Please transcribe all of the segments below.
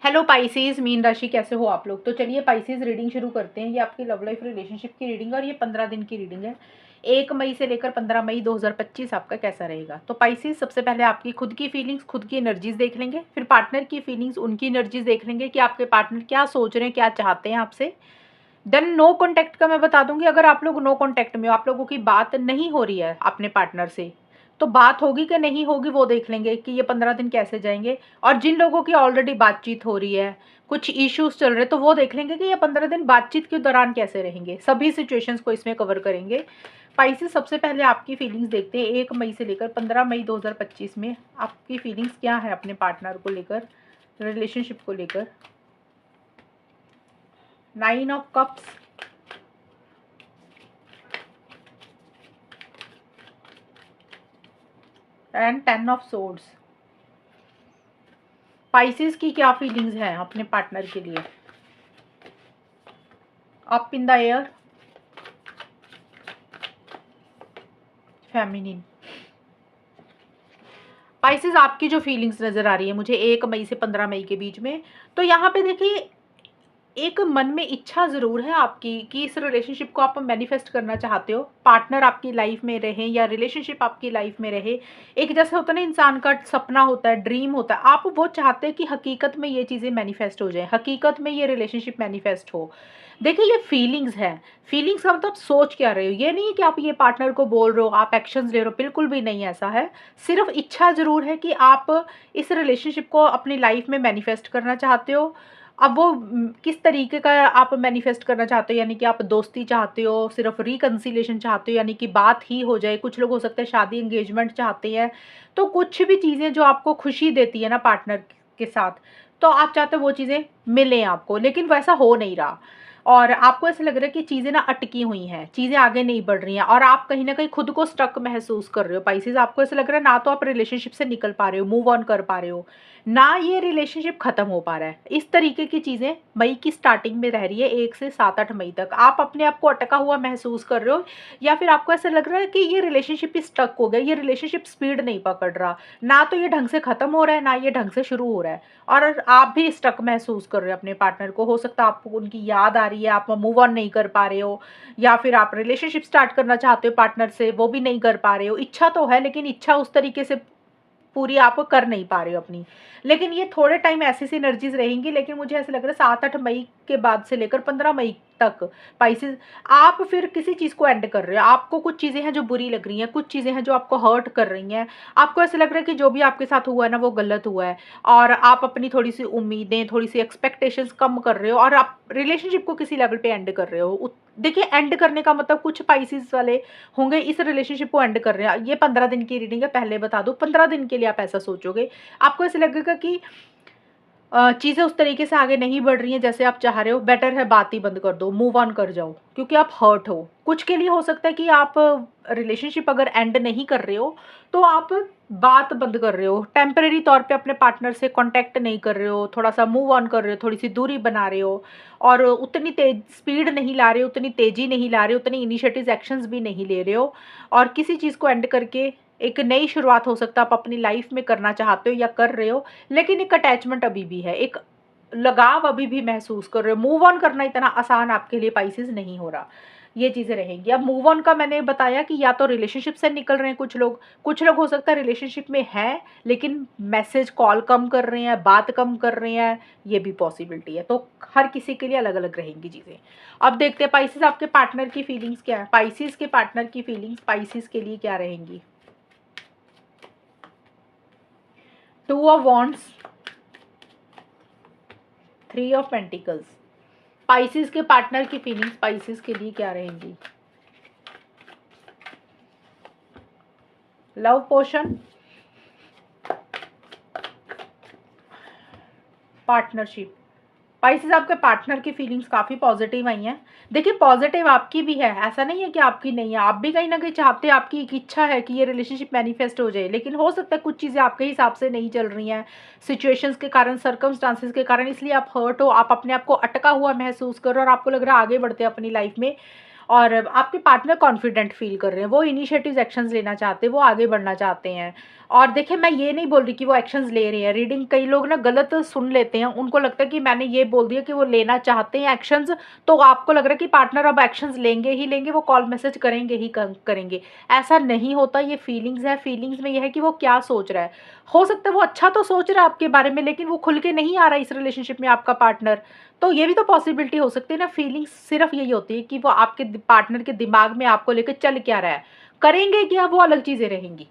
Hello Pisces, mean राशि कैसे हो आप लोग। तो चलिए पाइसेस रीडिंग शुरू करते हैं। ये आपकी लव लाइफ रिलेशनशिप की रीडिंग है और ये 15 दिन की रीडिंग है। 1 मई से लेकर 15 मई 2025 आपका कैसा रहेगा। तो पाइसेस सबसे पहले आपकी खुद की फीलिंग्स, खुद की एनर्जीज देख लेंगे, फिर पार्टनर की फीलिंग्स, उनकी एनर्जीज देख लेंगे कि आपके पार्टनर क्या सोच रहे हैं, क्या चाहते हैं आपसे। देन नो कॉन्टैक्ट का मैं बता दूंगी। अगर आप लोग नो कॉन्टैक्ट में हो, आप लोगों की बात नहीं हो रही है अपने पार्टनर से, तो बात होगी कि नहीं होगी वो देख लेंगे कि ये 15 दिन कैसे जाएंगे। और जिन लोगों की ऑलरेडी बातचीत हो रही है, कुछ इश्यूज चल रहे, तो वो देख लेंगे कि ये 15 दिन बातचीत के दौरान कैसे रहेंगे। सभी सिचुएशंस को इसमें कवर करेंगे। पाइसेस सबसे पहले आपकी फीलिंग्स देखते हैं 1 मई से लेकर 15 मई 2025 में आपकी फीलिंग्स क्या है अपने पार्टनर को लेकर, रिलेशनशिप को लेकर। 9 of cups, and 10 of swords. Pisces की क्या फीलिंग्स हैं अपने पार्टनर के लिए। Up in the air, feminine. Pisces आपकी जो फीलिंग्स नजर आ रही है मुझे 1 मई से 15 मई के बीच में, तो यहाँ पे देखिए एक मन में इच्छा ज़रूर है आपकी कि इस रिलेशनशिप को आप मैनिफेस्ट करना चाहते हो, पार्टनर आपकी लाइफ में रहे या रिलेशनशिप आपकी लाइफ में रहे। एक जैसे होता है ना, इंसान का सपना होता है, ड्रीम होता है, आप वो चाहते हैं कि हकीकत में ये चीज़ें मैनिफेस्ट हो जाए, हकीकत में ये रिलेशनशिप मैनिफेस्ट हो। देखिए ये फीलिंग्स है। फीलिंग्स का मतलब सोच क्या रहे हो, ये नहीं है कि आप ये पार्टनर को बोल रहे हो, आप एक्शंस ले रहे हो, बिल्कुल भी नहीं ऐसा है। सिर्फ इच्छा ज़रूर है कि आप इस रिलेशनशिप को अपनी लाइफ में मैनिफेस्ट करना चाहते हो। अब वो किस तरीके का आप मैनिफेस्ट करना चाहते हो, यानी कि आप दोस्ती चाहते हो, सिर्फ रिकन्सिलेशन चाहते हो, यानी कि बात ही हो जाए। कुछ लोग हो सकते हैं शादी एंगेजमेंट चाहते हैं। तो कुछ भी चीज़ें जो आपको खुशी देती है ना पार्टनर के साथ, तो आप चाहते हो वो चीज़ें मिलें आपको, लेकिन वैसा हो नहीं रहा। और आपको ऐसा लग रहा है कि चीज़ें ना अटकी हुई हैं, चीज़ें आगे नहीं बढ़ रही हैं और आप कहीं ना कहीं खुद को स्टक महसूस कर रहे हो। पाइसेस आपको ऐसा लग रहा है ना तो आप रिलेशनशिप से निकल पा रहे हो, मूव ऑन कर पा रहे हो, ना ये रिलेशनशिप खत्म हो पा रहा है। इस तरीके की चीज़ें मई की स्टार्टिंग में रह रही है। 1 से 7-8 मई तक आप अपने आप को अटका हुआ महसूस कर रहे हो, या फिर आपको ऐसा लग रहा है कि ये रिलेशनशिप ही स्टक हो गया, ये रिलेशनशिप स्पीड नहीं पकड़ रहा, ना तो ये ढंग से खत्म हो रहा है ना ये ढंग से शुरू हो रहा है। और आप भी स्टक महसूस कर रहे हो अपने पार्टनर को। हो सकता है आपको उनकी याद आ रही है, आप मूव ऑन नहीं कर पा रहे हो, या फिर आप रिलेशनशिप स्टार्ट करना चाहते हो पार्टनर से, वो भी नहीं कर पा रहे हो। इच्छा तो है लेकिन इच्छा उस तरीके से पूरी आप कर नहीं पा रहे हो अपनी। लेकिन ये थोड़े टाइम ऐसी सी एनर्जीज रहेंगी, लेकिन मुझे ऐसा लग रहा है 7-8 मई के बाद से लेकर 15 मई तक पाइसेस आप फिर किसी चीज़ को एंड कर रहे हो। आपको कुछ चीज़ें हैं जो बुरी लग रही हैं, कुछ चीज़ें हैं जो आपको हर्ट कर रही हैं। आपको ऐसा लग रहा है कि जो भी आपके साथ हुआ है ना वो गलत हुआ है, और आप अपनी थोड़ी सी उम्मीदें, थोड़ी सी एक्सपेक्टेशंस कम कर रहे हो और आप रिलेशनशिप को किसी लेवल पे एंड कर रहे हो। देखिए एंड करने का मतलब कुछ पाइसेस वाले होंगे इस रिलेशनशिप को एंड कर रहे हैं। ये 15 दिन की रीडिंग है, पहले बता दूं 15 दिन के लिए आप ऐसा सोचोगे। आपको ऐसे लगेगा कि चीज़ें उस तरीके से आगे नहीं बढ़ रही हैं जैसे आप चाह रहे हो। बेटर है बात ही बंद कर दो, मूव ऑन कर जाओ, क्योंकि आप हर्ट हो। कुछ के लिए हो सकता है कि आप रिलेशनशिप अगर एंड नहीं कर रहे हो तो आप बात बंद कर रहे हो, टेम्परेरी तौर पे अपने पार्टनर से कांटेक्ट नहीं कर रहे हो, थोड़ा सा मूव ऑन कर रहे हो, थोड़ी सी दूरी बना रहे हो, और उतनी तेज स्पीड नहीं ला रहे हो, उतनी तेज़ी नहीं ला रहे हो, उतनी इनिशिएटिव एक्शंस भी नहीं ले रहे हो। और किसी चीज़ को एंड करके एक नई शुरुआत हो सकता है आप अपनी लाइफ में करना चाहते हो या कर रहे हो, लेकिन एक अटैचमेंट अभी भी है, एक लगाव अभी भी महसूस कर रहे हो। मूव ऑन करना इतना आसान आपके लिए पाइसेस नहीं हो रहा। ये चीज़ें रहेंगी। अब मूव ऑन का मैंने बताया कि या तो रिलेशनशिप से निकल रहे हैं कुछ लोग हो सकता है रिलेशनशिप में हैं लेकिन मैसेज कॉल कम कर रहे हैं, बात कम कर रहे हैं, ये भी पॉसिबिलिटी है। तो हर किसी के लिए अलग अलग रहेंगी चीज़ें। अब देखते हैं पाइसेस आपके पार्टनर की फीलिंग्स क्या है। पाइसेस के पार्टनर की फीलिंग्स पाइसेस के लिए क्या रहेंगी। 2 of wands, 3 of pentacles. Pisces के पार्टनर की फीलिंग्स पाइसेस के लिए क्या रहेंगी। Love potion, partnership. पाइसेस आपके पार्टनर की फीलिंग्स काफ़ी पॉजिटिव आई हैं। देखिए पॉजिटिव आपकी भी है, ऐसा नहीं है कि आपकी नहीं है। आप भी कहीं ना कहीं चाहते हैं, आपकी एक इच्छा है कि ये रिलेशनशिप मैनिफेस्ट हो जाए, लेकिन हो सकता है कुछ चीज़ें आपके हिसाब से नहीं चल रही हैं, सिचुएशंस के कारण, सर्कमस्टांसिस के कारण, इसलिए आप हर्ट हो, आप अपने आप को अटका हुआ महसूस करो और आपको लग रहा है आगे बढ़ते हैं अपनी लाइफ में। और आपके पार्टनर कॉन्फिडेंट फील कर रहे हैं, वो इनिशिएटिव एक्शंस लेना चाहते हैं, वो आगे बढ़ना चाहते हैं। और देखिए मैं ये नहीं बोल रही कि वो एक्शंस ले रहे हैं, रीडिंग कई लोग ना गलत सुन लेते हैं, उनको लगता है कि मैंने ये बोल दिया कि वो लेना चाहते हैं एक्शंस, तो आपको लग रहा है कि पार्टनर अब एक्शंस लेंगे ही लेंगे, वो कॉल मैसेज करेंगे ही करेंगे। ऐसा नहीं होता, ये फीलिंग्स है। फीलिंग्स में यह है कि वो क्या सोच रहा है। हो सकता है वो अच्छा तो सोच रहा है आपके बारे में, लेकिन वो खुल के नहीं आ रहा है इस रिलेशनशिप में आपका पार्टनर। तो ये भी तो पॉसिबिलिटी हो सकती है ना। फीलिंग्स सिर्फ यही होती है कि वो आपके पार्टनर के दिमाग में आपको लेकर चल क्या रहा है, करेंगे क्या, वो अलग चीज़ें रहेंगी।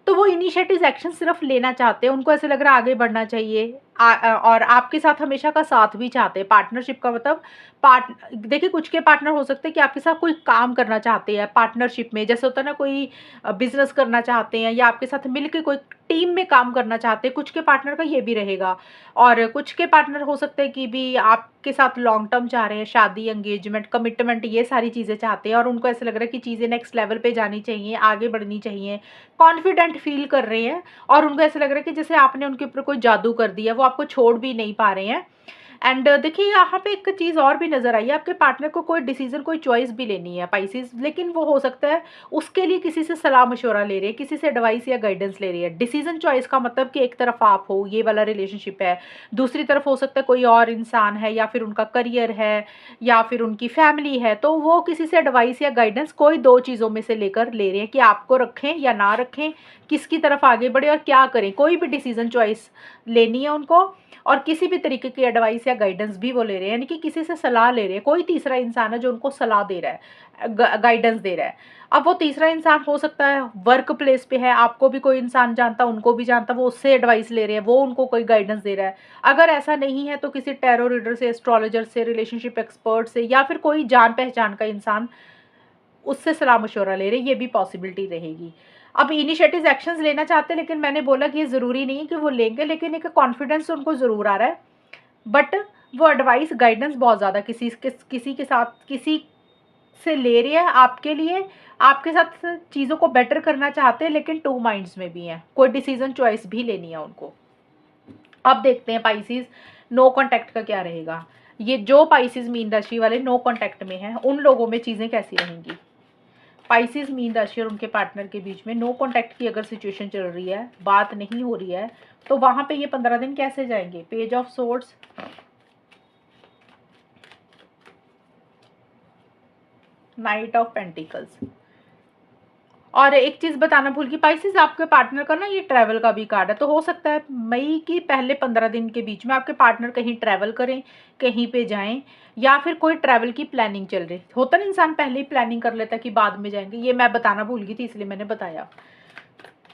तो वो इनिशिएटिव एक्शन सिर्फ लेना चाहते हैं, उनको ऐसे लग रहा है आगे बढ़ना चाहिए। और आपके साथ हमेशा का साथ भी चाहते हैं। पार्टनरशिप का मतलब पार्ट देखिए, कुछ के पार्टनर हो सकते हैं कि आपके साथ कोई काम करना चाहते हैं पार्टनरशिप में, जैसे होता है ना कोई बिजनेस करना चाहते हैं या आपके साथ मिलकर कोई टीम में काम करना चाहते हैं। कुछ के पार्टनर का ये भी रहेगा। और कुछ के पार्टनर हो सकते हैं कि भी आपके साथ लॉन्ग टर्म चाह रहे हैं, शादी, एंगेजमेंट, कमिटमेंट, ये सारी चीज़ें चाहते हैं। और उनको ऐसा लग रहा है कि चीज़ें नेक्स्ट लेवल पे जानी चाहिए, आगे बढ़नी चाहिए, कॉन्फिडेंट फील कर रहे हैं। और उनको ऐसा लग रहा है कि जैसे आपने उनके ऊपर कोई जादू कर दिया, वो आपको छोड़ भी नहीं पा रहे हैं। एंड देखिए यहाँ पे एक चीज़ और भी नज़र आई है, आपके पार्टनर को कोई डिसीजन, कोई चॉइस भी लेनी है पाइसेस, लेकिन वो हो सकता है उसके लिए किसी से सलाह मशवरा ले रहे हैं, किसी से एडवाइस या गाइडेंस ले रही है। डिसीजन चॉइस का मतलब कि एक तरफ आप हो, ये वाला रिलेशनशिप है, दूसरी तरफ हो सकता है कोई और इंसान है, या फिर उनका करियर है, या फिर उनकी फैमिली है। तो वो किसी से एडवाइस या गाइडेंस कोई दो चीज़ों में से लेकर ले रहे हैं कि आपको रखें या ना रखें, किसकी तरफ आगे बढ़े और क्या करें। कोई भी डिसीजन चॉइस लेनी है उनको, और किसी भी तरीके की एडवाइस या गाइडेंस भी वो ले रहे हैं, यानी कि किसी से सलाह ले रहे हैं। कोई तीसरा इंसान है जो उनको सलाह दे रहा है, गाइडेंस दे रहा है। अब वो तीसरा इंसान हो सकता है वर्क प्लेस पे है, आपको भी कोई इंसान जानता, उनको भी जानता, वो उससे एडवाइस ले रहे हैं, वो उनको कोई गाइडेंस दे रहा है। अगर ऐसा नहीं है तो किसी टैरो रीडर से, एस्ट्रोलॉजर से, रिलेशनशिप एक्सपर्ट से, या फिर कोई जान पहचान का इंसान, उससे सलाह मशवरा ले रहे हैं, ये भी पॉसिबिलिटी रहेगी। अब इनिशिएटिव एक्शंस लेना चाहते हैं, लेकिन मैंने बोला कि ये ज़रूरी नहीं है कि वो लेंगे, लेकिन एक कॉन्फिडेंस उनको ज़रूर आ रहा है। बट वो एडवाइस, गाइडेंस बहुत ज़्यादा किसी के साथ, किसी से ले रही है आपके लिए, आपके साथ चीज़ों को बेटर करना चाहते हैं, लेकिन टू माइंड्स में भी हैं, कोई डिसीजन चॉइस भी लेनी है उनको। अब देखते हैं पाइसेस नो कॉन्टैक्ट का क्या रहेगा। ये जो पाइसेस मीन राशि वाले नो कॉन्टैक्ट में हैं, उन लोगों में चीज़ें कैसी रहेंगी। पाइसेस मीन राशि और उनके पार्टनर के बीच में नो कॉन्टैक्ट की अगर सिचुएशन चल रही है, बात नहीं हो रही है, तो वहाँ पे ये 15 दिन कैसे जाएंगे। Page of swords, night of pentacles. और एक चीज़ बताना भूल गई पाइसेस, आपके पार्टनर का ना ये ट्रैवल का भी कार्ड है। तो हो सकता है मई की पहले 15 दिन के बीच में आपके पार्टनर कहीं ट्रैवल करें, कहीं पे जाएं, या फिर कोई ट्रैवल की प्लानिंग चल रही होता ना, इंसान पहले ही प्लानिंग कर लेता है कि बाद में जाएंगे। ये मैं बताना भूल गई थी, इसलिए मैंने बताया।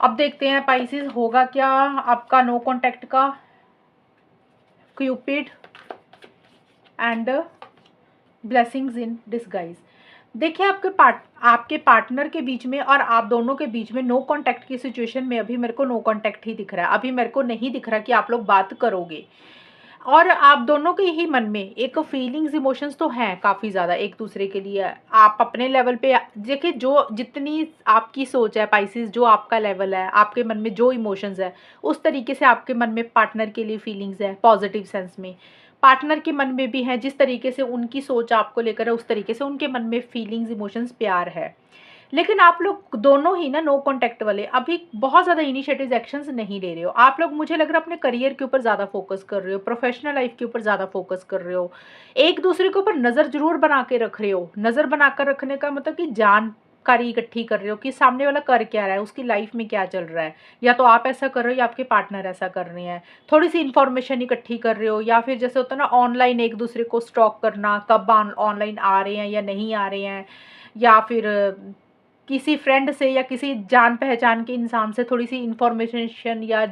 अब देखते हैं पाइसेस होगा क्या आपका नो कॉन्टैक्ट का। Cupid and blessings in disguise. देखिए आपके पार्टनर के बीच में और आप दोनों के बीच में नो कांटेक्ट की सिचुएशन में अभी मेरे को नो कांटेक्ट ही दिख रहा है। अभी मेरे को नहीं दिख रहा कि आप लोग बात करोगे। और आप दोनों के ही मन में एक फीलिंग्स, इमोशंस तो हैं काफ़ी ज़्यादा एक दूसरे के लिए। आप अपने लेवल पे देखिए, जो जितनी आपकी सोच है पाइसेस, जो आपका लेवल है, आपके मन में जो इमोशंस है, उस तरीके से आपके मन में पार्टनर के लिए फीलिंग्स है। पॉजिटिव सेंस में पार्टनर के मन में भी है, जिस तरीके से उनकी सोच आपको लेकर है, उस तरीके से उनके मन में फीलिंग्स, इमोशंस, प्यार है। लेकिन आप लोग दोनों ही ना नो कॉन्टैक्ट वाले अभी बहुत ज़्यादा इनिशिएटिव एक्शंस नहीं ले रहे हो। आप लोग, मुझे लग रहा है, अपने करियर के ऊपर ज़्यादा फोकस कर रहे हो, प्रोफेशनल लाइफ के ऊपर ज़्यादा फोकस कर रहे हो। एक दूसरे के ऊपर नज़र जरूर बना के रख रहे हो। नज़र बनाकर रखने का मतलब कि जानकारी इकट्ठी कर रहे हो कि सामने वाला कर क्या रहा है, उसकी लाइफ में क्या चल रहा है। या तो आप ऐसा कर रहे हो या आपके पार्टनर ऐसा कर रहे हैं। थोड़ी सी इन्फॉर्मेशन इकट्ठी कर रहे हो, या फिर जैसे होता है ना ऑनलाइन एक दूसरे को स्टॉक करना, कब ऑनलाइन आ रहे हैं या नहीं आ रहे हैं, या फिर किसी फ्रेंड से या किसी जान पहचान के इंसान से थोड़ी सी इंफॉर्मेशन या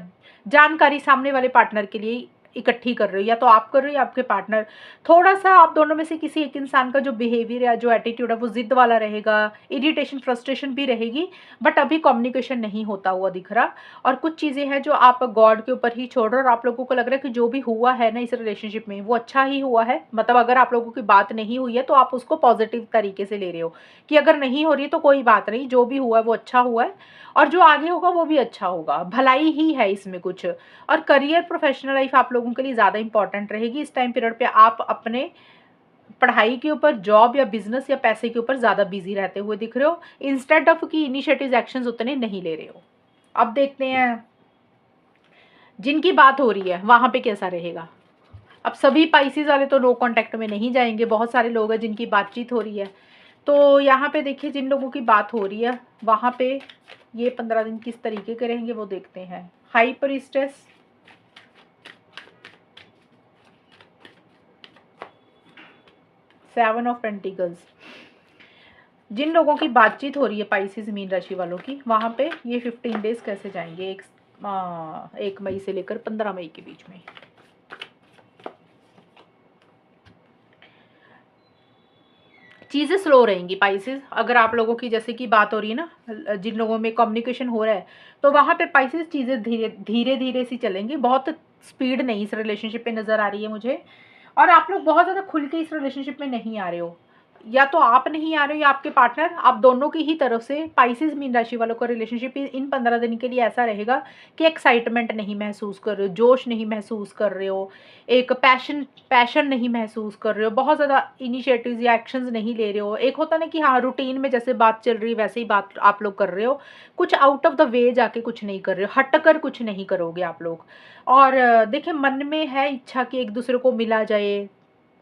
जानकारी सामने वाले पार्टनर के लिए इकट्ठी कर रहे हो। या तो आप कर रहे हो या आपके पार्टनर। थोड़ा सा आप दोनों में से किसी एक इंसान का जो बिहेवियर या जो एटीट्यूड है वो जिद वाला रहेगा, इरिटेशन, फ्रस्ट्रेशन भी रहेगी। बट अभी कम्युनिकेशन नहीं होता हुआ दिख रहा। और कुछ चीज़ें हैं जो आप गॉड के ऊपर ही छोड़ रहे हो, और आप लोगों को लग रहा है कि जो भी हुआ है ना इस रिलेशनशिप में वो अच्छा ही हुआ है। मतलब अगर आप लोगों की बात नहीं हुई है तो आप उसको पॉजिटिव तरीके से ले रहे हो कि अगर नहीं हो रही है तो कोई बात नहीं, जो भी हुआ है वो अच्छा हुआ है, और जो आगे होगा वो भी अच्छा होगा, भलाई ही है इसमें कुछ। और करियर, प्रोफेशनल लाइफ आप लोगों के लिए ज़्यादा इंपॉर्टेंट रहेगी इस टाइम पीरियड पे। आप अपने पढ़ाई के ऊपर, जॉब या बिजनेस या पैसे के ऊपर ज़्यादा बिजी रहते हुए दिख रहे हो, इंस्टेड ऑफ कि इनिशिएटिव एक्शंस उतने नहीं ले रहे हो। अब देखते हैं जिनकी बात हो रही है वहाँ पे कैसा रहेगा। अब सभी पाइसेस वाले तो नो कांटेक्ट में नहीं जाएंगे, बहुत सारे लोग हैं जिनकी बातचीत हो रही है। तो यहाँ पे देखिए जिन लोगों की बात हो रही है वहाँ पे ये 15 दिन किस तरीके के रहेंगे वो देखते हैं। हाई प्रीस्टेस, 7 ऑफ पेंटिकल्स, जिन लोगों की बातचीत हो रही है पाइसेस मीन राशि वालों की, वहाँ पे ये 15 डेज कैसे जाएंगे, 1 मई से लेकर 15 मई के बीच में। चीज़ें स्लो रहेंगी पाइसेस। अगर आप लोगों की जैसे कि बात हो रही है ना, जिन लोगों में कम्युनिकेशन हो रहा है, तो वहाँ पे पाइसेस चीज़ें धीरे धीरे धीरे सी चलेंगी, बहुत स्पीड नहीं इस रिलेशनशिप पे नज़र आ रही है मुझे। और आप लोग बहुत ज़्यादा खुल के इस रिलेशनशिप में नहीं आ रहे हो, या तो आप नहीं आ रहे हो या आपके पार्टनर, आप दोनों की ही तरफ से। पाइसेस मीन राशि वालों का रिलेशनशिप इन 15 दिन के लिए ऐसा रहेगा कि एक्साइटमेंट नहीं महसूस कर रहे हो, जोश नहीं महसूस कर रहे हो, एक पैशन नहीं महसूस कर रहे हो, बहुत ज़्यादा इनिशिएटिव्स या एक्शंस नहीं ले रहे हो। एक होता ना कि हाँ रूटीन में जैसे बात चल रही है वैसे ही बात आप लोग कर रहे हो, कुछ आउट ऑफ द वे जाके कुछ नहीं कर रहे हो, हट कर कुछ नहीं करोगे आप लोग। और देखिए मन में है इच्छा कि एक दूसरे को मिला जाए,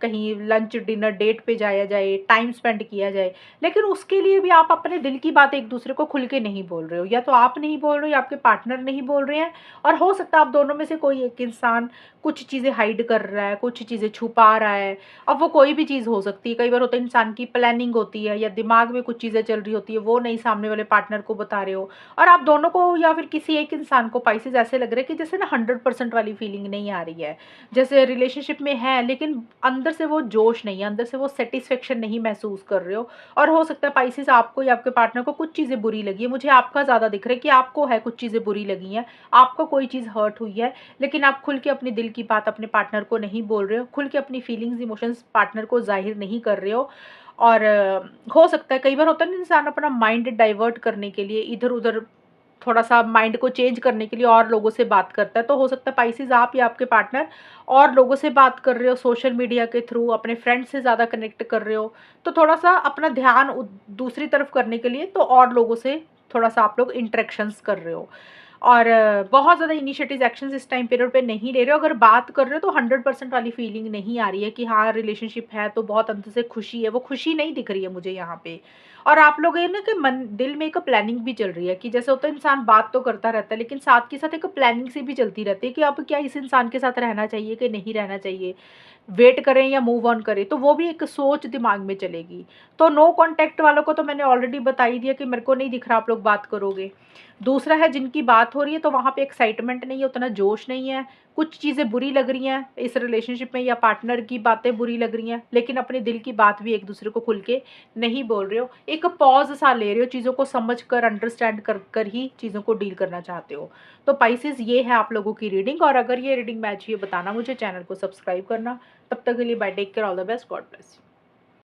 कहीं लंच डिनर डेट पे जाया जाए, टाइम स्पेंड किया जाए, लेकिन उसके लिए भी आप अपने दिल की बात एक दूसरे को खुल के नहीं बोल रहे हो, या तो आप नहीं बोल रहे हो या आपके पार्टनर नहीं बोल रहे हैं। और हो सकता है आप दोनों में से कोई एक इंसान कुछ चीज़ें हाइड कर रहा है, कुछ चीज़ें छुपा रहा है। अब वो कोई भी चीज़ हो सकती है, कई बार होता है इंसान की प्लानिंग होती है या दिमाग में कुछ चीज़ें चल रही होती है, वो नहीं सामने वाले पार्टनर को बता रहे हो। और आप दोनों को या फिर किसी एक इंसान को पाइसेस ऐसे लग रहा है कि जैसे ना 100% वाली फीलिंग नहीं आ रही है, जैसे रिलेशनशिप में है लेकिन अंदर से वो जोश नहीं है, अंदर से वो सेटिस्फेक्शन नहीं महसूस कर रहे हो। और हो सकता है पाइसेस आपको या आपके पार्टनर को कुछ चीज़ें बुरी लगी है, मुझे आपका ज़्यादा दिख रहा है कि आपको है कुछ चीज़ें बुरी लगी हैं, आपको कोई चीज़ हर्ट हुई है, लेकिन आप खुल के अपने दिल की बात अपने पार्टनर को नहीं बोल रहे हो, खुल के अपनी फीलिंग्स इमोशंस पार्टनर को जाहिर नहीं कर रहे हो। और हो सकता है कई बार होता है ना इंसान अपना माइंड डाइवर्ट करने के लिए इधर उधर थोड़ा सा माइंड को चेंज करने के लिए और लोगों से बात करता है। तो हो सकता है पाइसेस आप या आपके पार्टनर और लोगों से बात कर रहे हो, सोशल मीडिया के थ्रू अपने फ्रेंड से ज़्यादा कनेक्ट कर रहे हो, तो थोड़ा सा अपना ध्यान दूसरी तरफ करने के लिए तो और लोगों से थोड़ा सा आप लोग इंटरेक्शंस कर रहे हो। और बहुत ज़्यादा इनिशिएटिव एक्शंस इस टाइम पीरियड पे नहीं ले रहे हो। अगर बात कर रहे हो तो 100% वाली फीलिंग नहीं आ रही है कि हाँ रिलेशनशिप है तो बहुत अंदर से खुशी है, वो खुशी नहीं दिख रही है मुझे यहाँ पे। और आप लोग ये ना कि मन दिल में एक प्लानिंग भी चल रही है कि जैसे होता है इंसान बात तो करता रहता है लेकिन साथ के साथ एक प्लानिंग सी भी चलती रहती है कि अब क्या इस इंसान के साथ रहना चाहिए कि नहीं रहना चाहिए, वेट करें या मूव ऑन करें, तो वो भी एक सोच दिमाग में चलेगी। तो नो कांटेक्ट वालों को तो मैंने ऑलरेडी बता ही दिया कि मेरे को नहीं दिख रहा आप लोग बात करोगे। दूसरा है जिनकी बात हो रही है तो वहाँ पे एक्साइटमेंट नहीं है, उतना जोश नहीं है, कुछ चीज़ें बुरी लग रही हैं इस रिलेशनशिप में या पार्टनर की बातें बुरी लग रही हैं, लेकिन अपने दिल की बात भी एक दूसरे को खुल के नहीं बोल रहे हो, एक पॉज सा ले रहे हो, चीज़ों को समझ कर अंडरस्टैंड कर कर ही चीज़ों को डील करना चाहते हो। तो पाइसेस ये है आप लोगों की रीडिंग। और अगर ये रीडिंग मैच हुई बताना मुझे, चैनल को सब्सक्राइब करना। तब तक के लिए bye, take care, all the best, God bless.